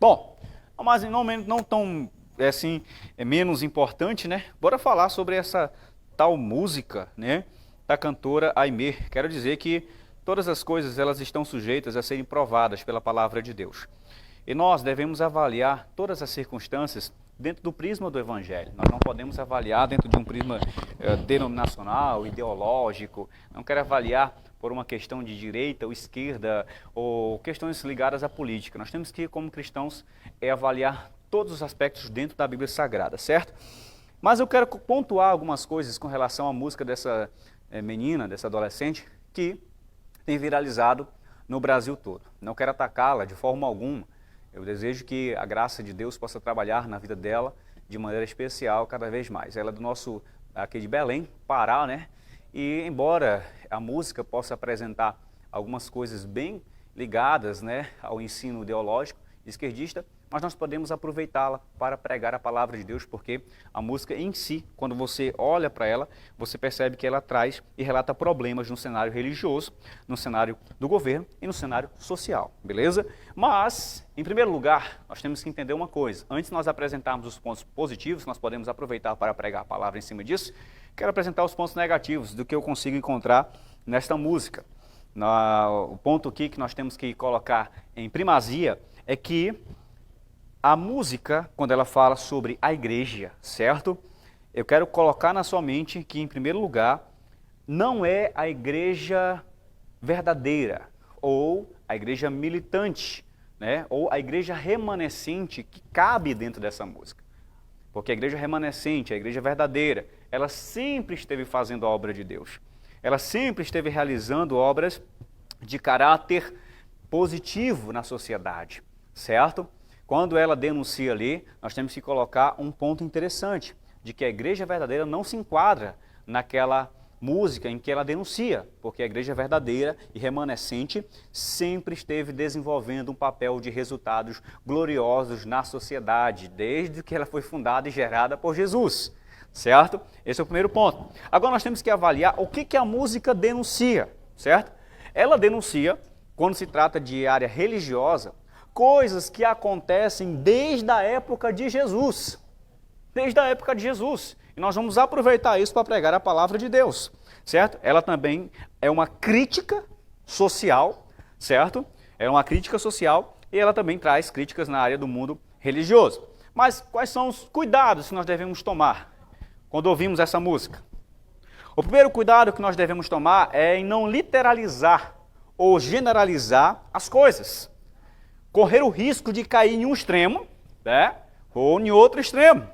Bom, mas não tão assim, menos importante, né? Bora falar sobre essa tal música, né, da cantora Aimee. Quero dizer que todas as coisas elas estão sujeitas a serem provadas pela palavra de Deus. E nós devemos avaliar todas as circunstâncias dentro do prisma do Evangelho. Nós não podemos avaliar dentro de um prisma denominacional, ideológico. Não quero avaliar por uma questão de direita ou esquerda ou questões ligadas à política. Nós temos que, como cristãos, avaliar todos os aspectos dentro da Bíblia Sagrada, certo? Mas eu quero pontuar algumas coisas com relação à música dessa menina, dessa adolescente, que tem viralizado no Brasil todo. Não quero atacá-la de forma alguma. Eu desejo que a graça de Deus possa trabalhar na vida dela de maneira especial cada vez mais. Ela é do nosso, aqui de Belém, Pará, né? E embora a música possa apresentar algumas coisas bem ligadas, né, ao ensino ideológico esquerdista, mas nós podemos aproveitá-la para pregar a palavra de Deus, porque a música em si, quando você olha para ela, você percebe que ela traz e relata problemas no cenário religioso, no cenário do governo e no cenário social, beleza? Mas, em primeiro lugar, nós temos que entender uma coisa. Antes de nós apresentarmos os pontos positivos, nós podemos aproveitar para pregar a palavra em cima disso, quero apresentar os pontos negativos do que eu consigo encontrar nesta música. O ponto aqui que nós temos que colocar em primazia é que a música, quando ela fala sobre a igreja, certo? Eu quero colocar na sua mente que, em primeiro lugar, não é a igreja verdadeira, ou a igreja militante, né? Ou a igreja remanescente que cabe dentro dessa música. Porque a igreja remanescente, a igreja verdadeira, ela sempre esteve fazendo a obra de Deus. Ela sempre esteve realizando obras de caráter positivo na sociedade, certo? Quando ela denuncia ali, nós temos que colocar um ponto interessante, de que a igreja verdadeira não se enquadra naquela música em que ela denuncia, porque a igreja verdadeira e remanescente sempre esteve desenvolvendo um papel de resultados gloriosos na sociedade, desde que ela foi fundada e gerada por Jesus, certo? Esse é o primeiro ponto. Agora nós temos que avaliar o que a música denuncia, certo? Ela denuncia, quando se trata de área religiosa, coisas que acontecem desde a época de Jesus. Desde a época de Jesus. E nós vamos aproveitar isso para pregar a palavra de Deus, certo? Ela também é uma crítica social, certo? É uma crítica social e ela também traz críticas na área do mundo religioso. Mas quais são os cuidados que nós devemos tomar quando ouvimos essa música? O primeiro cuidado que nós devemos tomar é em não literalizar ou generalizar as coisas. Correr o risco de cair em um extremo, né, ou em outro extremo.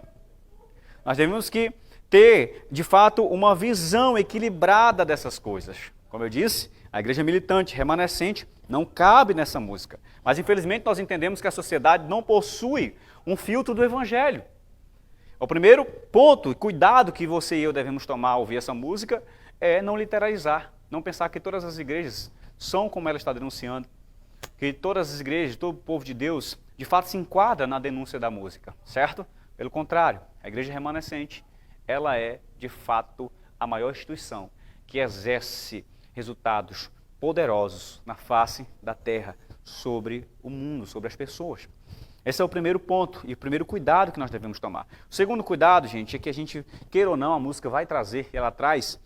Nós devemos que ter, de fato, uma visão equilibrada dessas coisas. Como eu disse, a igreja militante, remanescente, não cabe nessa música. Mas, infelizmente, nós entendemos que a sociedade não possui um filtro do Evangelho. O primeiro ponto, cuidado que você e eu devemos tomar ao ouvir essa música, é não literalizar. Não pensar que todas as igrejas são como ela está denunciando. Que todas as igrejas, todo o povo de Deus, de fato se enquadra na denúncia da música, certo? Pelo contrário, a igreja remanescente, ela é, de fato, a maior instituição que exerce resultados poderosos na face da terra, sobre o mundo, sobre as pessoas. Esse é o primeiro ponto e o primeiro cuidado que nós devemos tomar. O segundo cuidado, gente, é que a gente, queira ou não, a música vai trazer, ela traz,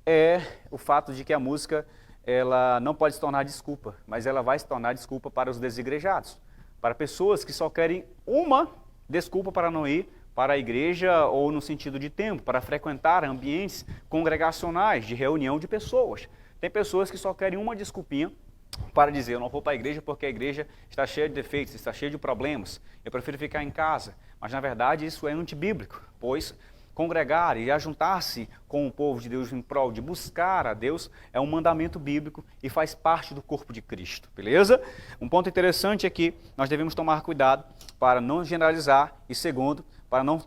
é o fato de que a música ela não pode se tornar desculpa, mas ela vai se tornar desculpa para os desigrejados, para pessoas que só querem uma desculpa para não ir para a igreja ou no sentido de tempo, para frequentar ambientes congregacionais, de reunião de pessoas. Tem pessoas que só querem uma desculpinha para dizer, eu não vou para a igreja porque a igreja está cheia de defeitos, está cheia de problemas, eu prefiro ficar em casa. Mas na verdade isso é antibíblico, pois congregar e ajuntar-se com o povo de Deus em prol de buscar a Deus é um mandamento bíblico e faz parte do corpo de Cristo, beleza? Um ponto interessante é que nós devemos tomar cuidado para não generalizar e segundo, para não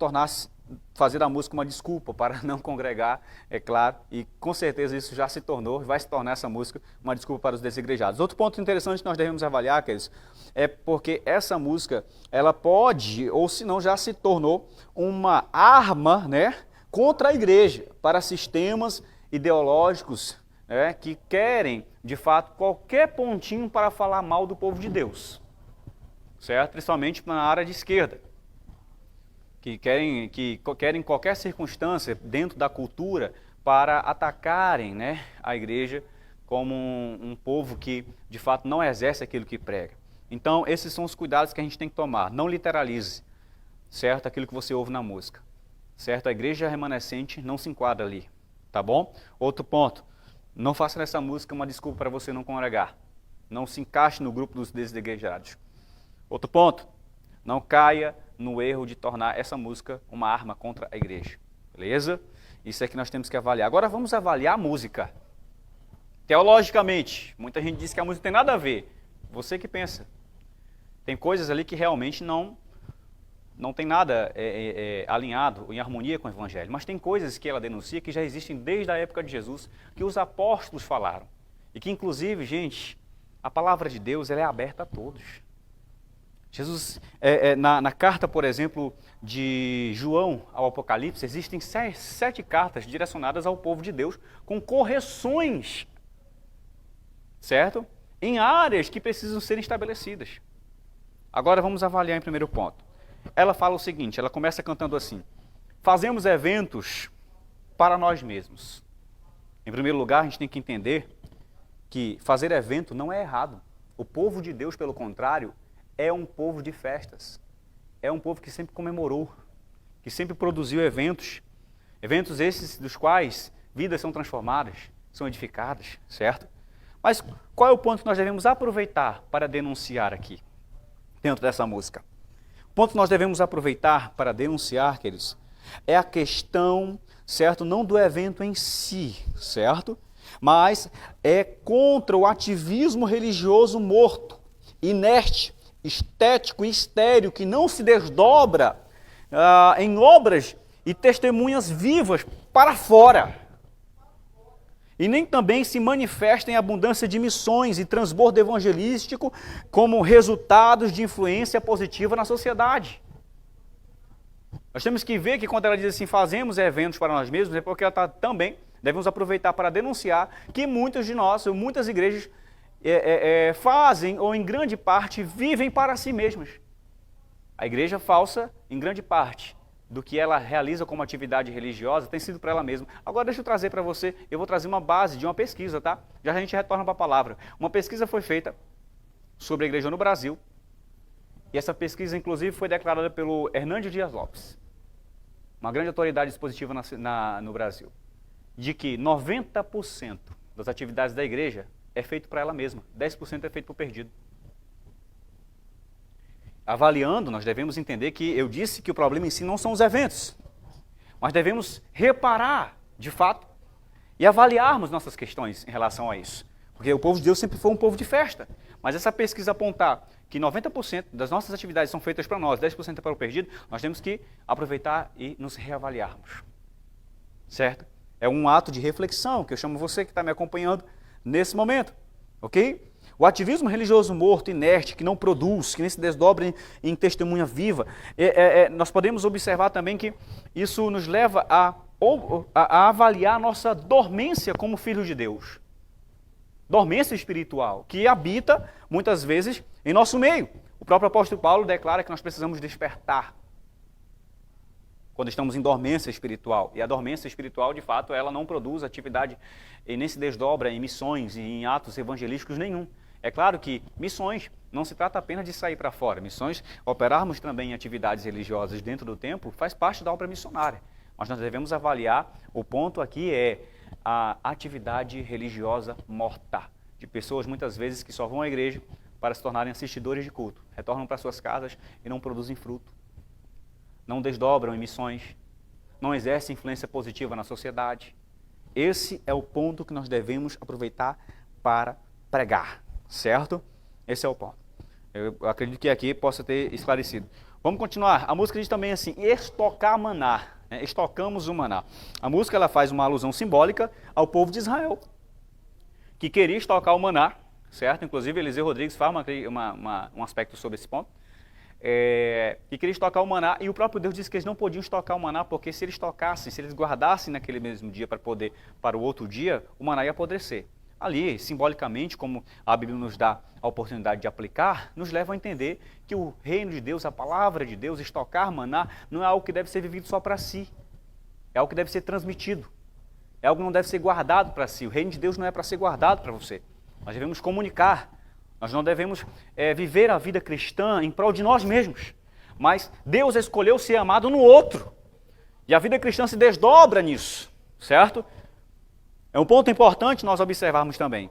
fazer da música uma desculpa para não congregar, é claro, e com certeza isso já se tornou, vai se tornar essa música uma desculpa para os desigrejados. Outro ponto interessante que nós devemos avaliar, queridos, é porque essa música, ela pode, ou se não já se tornou, uma arma, né, contra a igreja, para sistemas ideológicos, né, que querem, de fato, qualquer pontinho para falar mal do povo de Deus. certo? Principalmente na área de esquerda, que querem qualquer circunstância dentro da cultura para atacarem, né, a igreja como um povo que de fato não exerce aquilo que prega. Então esses são os cuidados que a gente tem que tomar. Não literalize, certo, aquilo que você ouve na música, certo? A igreja remanescente não se enquadra ali, tá bom? Outro ponto, não faça dessa música uma desculpa para você não congregar. Não se encaixe no grupo dos desigrejados. Outro ponto, não caia no erro de tornar essa música uma arma contra a igreja. Beleza? Isso é que nós temos que avaliar. Agora vamos avaliar a música. Teologicamente, muita gente diz que a música não tem nada a ver. Você que pensa. Tem coisas ali que realmente não tem nada alinhado em harmonia com o Evangelho. Mas tem coisas que ela denuncia que já existem desde a época de Jesus, que os apóstolos falaram. E que inclusive, gente, a palavra de Deus ela é aberta a todos. Jesus, na carta, por exemplo, de João ao Apocalipse, existem 7 cartas direcionadas ao povo de Deus, com correções, certo? Em áreas que precisam ser estabelecidas. Agora vamos avaliar em primeiro ponto. Ela fala o seguinte, ela começa cantando assim: fazemos eventos para nós mesmos. Em primeiro lugar, a gente tem que entender que fazer evento não é errado. O povo de Deus, pelo contrário, é um povo de festas. É um povo que sempre comemorou, que sempre produziu eventos. Eventos esses dos quais vidas são transformadas, são edificadas, certo? Mas qual é o ponto que nós devemos aproveitar para denunciar aqui, dentro dessa música? O ponto que nós devemos aproveitar para denunciar, queridos, é a questão, certo, não do evento em si, certo? Mas é contra o ativismo religioso morto, inerte, estético e estéril, que não se desdobra em obras e testemunhas vivas para fora. E nem também se manifesta em abundância de missões e transbordo evangelístico como resultados de influência positiva na sociedade. Nós temos que ver que quando ela diz assim, fazemos eventos para nós mesmos, é porque ela está também, devemos aproveitar para denunciar que muitos de nós, ou muitas igrejas, fazem, ou em grande parte, vivem para si mesmas. A igreja falsa, em grande parte, do que ela realiza como atividade religiosa, tem sido para ela mesma. Agora deixa eu trazer para você, eu vou trazer uma base de uma pesquisa, tá? Já a gente retorna para a palavra. Uma pesquisa foi feita sobre a igreja no Brasil, e essa pesquisa, inclusive, foi declarada pelo Hernandes Dias Lopes, uma grande autoridade expositiva no Brasil, de que 90% das atividades da igreja é feito para ela mesma, 10% é feito por perdido. Avaliando, nós devemos entender que eu disse que o problema em si não são os eventos, mas devemos reparar, de fato, e avaliarmos nossas questões em relação a isso. Porque o povo de Deus sempre foi um povo de festa, mas essa pesquisa apontar que 90% das nossas atividades são feitas para nós, 10% é para o perdido, nós temos que aproveitar e nos reavaliarmos, certo? É um ato de reflexão que eu chamo você que está me acompanhando nesse momento, ok? O ativismo religioso morto, inerte, que não produz, que nem se desdobra em testemunha viva, nós podemos observar também que isso nos leva a avaliar a nossa dormência como filhos de Deus. Dormência espiritual, que habita, muitas vezes, em nosso meio. O próprio apóstolo Paulo declara que nós precisamos despertar quando estamos em dormência espiritual. E a dormência espiritual, de fato, ela não produz atividade e nem se desdobra em missões e em atos evangelísticos nenhum. É claro que missões não se trata apenas de sair para fora. Missões, operarmos também em atividades religiosas dentro do templo, faz parte da obra missionária. Mas nós devemos avaliar, o ponto aqui é a atividade religiosa morta, de pessoas muitas vezes que só vão à igreja para se tornarem assistidores de culto, retornam para suas casas e não produzem fruto, não desdobram em missões, não exercem influência positiva na sociedade. Esse é o ponto que nós devemos aproveitar para pregar, certo? Esse é o ponto. Eu acredito que aqui possa ter esclarecido. Vamos continuar. A música diz também assim, estocar maná. Estocamos o maná. A música ela faz uma alusão simbólica ao povo de Israel, que queria estocar o maná, certo? Inclusive Eliseu Rodrigues faz um aspecto sobre esse ponto, que queria estocar o maná, e o próprio Deus disse que eles não podiam estocar o maná, porque se eles estocassem, se eles guardassem naquele mesmo dia para o outro dia, o maná ia apodrecer. ali, simbolicamente, como a Bíblia nos dá a oportunidade de aplicar, nos levam a entender que o reino de Deus, a palavra de Deus, estocar, maná, não é algo que deve ser vivido só para si. É algo que deve ser transmitido. É algo que não deve ser guardado para si. O reino de Deus não é para ser guardado para você. Nós devemos comunicar. Nós não devemos viver a vida cristã em prol de nós mesmos. Mas Deus escolheu ser amado no outro. E a vida cristã se desdobra nisso, certo? É um ponto importante nós observarmos também.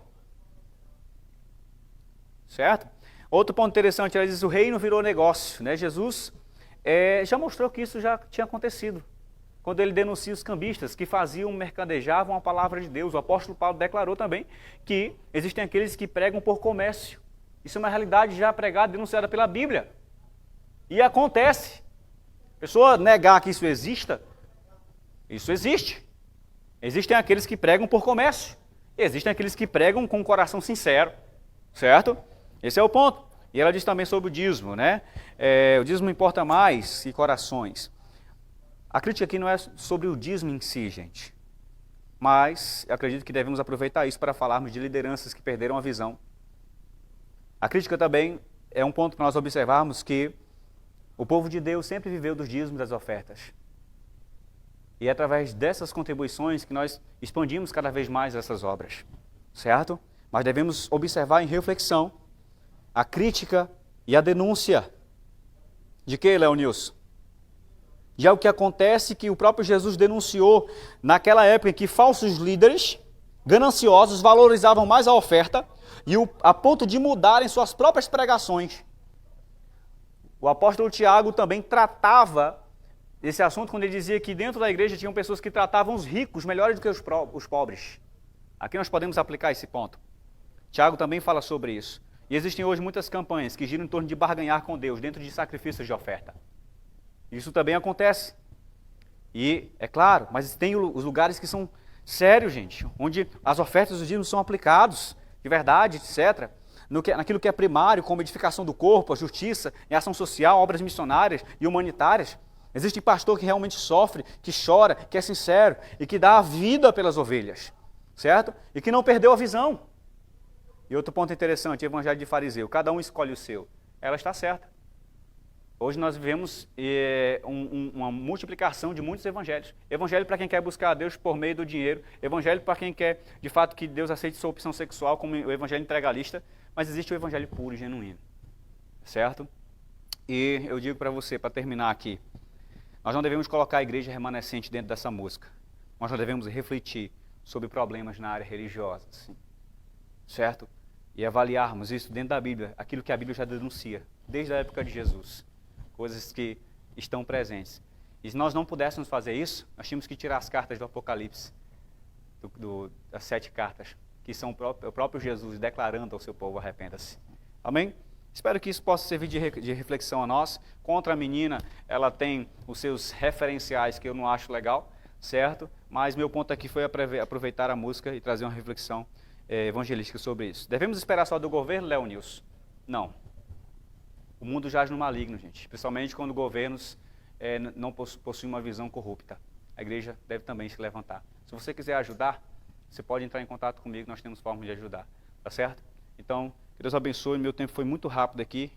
Certo? Outro ponto interessante, ela diz, o reino virou negócio, né? Jesus já mostrou que isso já tinha acontecido. Quando ele denuncia os cambistas que mercadejavam a palavra de Deus. O apóstolo Paulo declarou também que existem aqueles que pregam por comércio. Isso é uma realidade já pregada, denunciada pela Bíblia. E acontece. A pessoa negar que isso exista, isso existe. Existem aqueles que pregam por comércio. Existem aqueles que pregam com um coração sincero. Certo? Esse é o ponto. E ela diz também sobre o dízimo, né? O dízimo importa mais que corações. A crítica aqui não é sobre o dízimo em si, gente. Mas eu acredito que devemos aproveitar isso para falarmos de lideranças que perderam a visão. A crítica também é um ponto para nós observarmos que o povo de Deus sempre viveu dos dízimos das ofertas. E é através dessas contribuições que nós expandimos cada vez mais essas obras. Certo? Mas devemos observar em reflexão a crítica e a denúncia. De que, Leonilson? De algo que acontece que o próprio Jesus denunciou naquela época em que falsos líderes gananciosos valorizavam mais a oferta a ponto de mudarem suas próprias pregações. O apóstolo Tiago também tratava esse assunto quando ele dizia que dentro da igreja tinham pessoas que tratavam os ricos melhores do que os pobres. Aqui nós podemos aplicar esse ponto. Tiago também fala sobre isso. E existem hoje muitas campanhas que giram em torno de barganhar com Deus dentro de sacrifícios de oferta. Isso também acontece. E, é claro, mas tem os lugares que são sérios, gente, onde as ofertas dos dízimos são aplicados, de verdade, etc. Naquilo que é primário, como edificação do corpo, a justiça, em ação social, obras missionárias e humanitárias. Existe pastor que realmente sofre, que chora, que é sincero e que dá a vida pelas ovelhas, certo? E que não perdeu a visão. E outro ponto interessante, o evangelho de fariseu, cada um escolhe o seu. Ela está certa. Hoje nós vivemos uma multiplicação de muitos evangelhos. Evangelho para quem quer buscar a Deus por meio do dinheiro. Evangelho para quem quer, de fato, que Deus aceite sua opção sexual, como o evangelho integralista. Mas existe o evangelho puro e genuíno. Certo? E eu digo para você, para terminar aqui, nós não devemos colocar a igreja remanescente dentro dessa música. Nós não devemos refletir sobre problemas na área religiosa. Assim. Certo? E avaliarmos isso dentro da Bíblia, aquilo que a Bíblia já denuncia, desde a época de Jesus. Coisas que estão presentes. E se nós não pudéssemos fazer isso, nós tínhamos que tirar as cartas do Apocalipse, das 7 cartas, que são o próprio Jesus declarando ao seu povo, arrependa-se. Amém? Espero que isso possa servir de reflexão a nós. Contra a menina, ela tem os seus referenciais que eu não acho legal, certo? Mas meu ponto aqui foi aproveitar a música e trazer uma reflexão evangelística sobre isso. Devemos esperar só do governo, Leonilson? Não. O mundo jaz no maligno, gente. Principalmente quando governos não possuem uma visão corrupta. A igreja deve também se levantar. Se você quiser ajudar, você pode entrar em contato comigo, nós temos formas de ajudar. Tá certo? Então, que Deus abençoe. Meu tempo foi muito rápido aqui.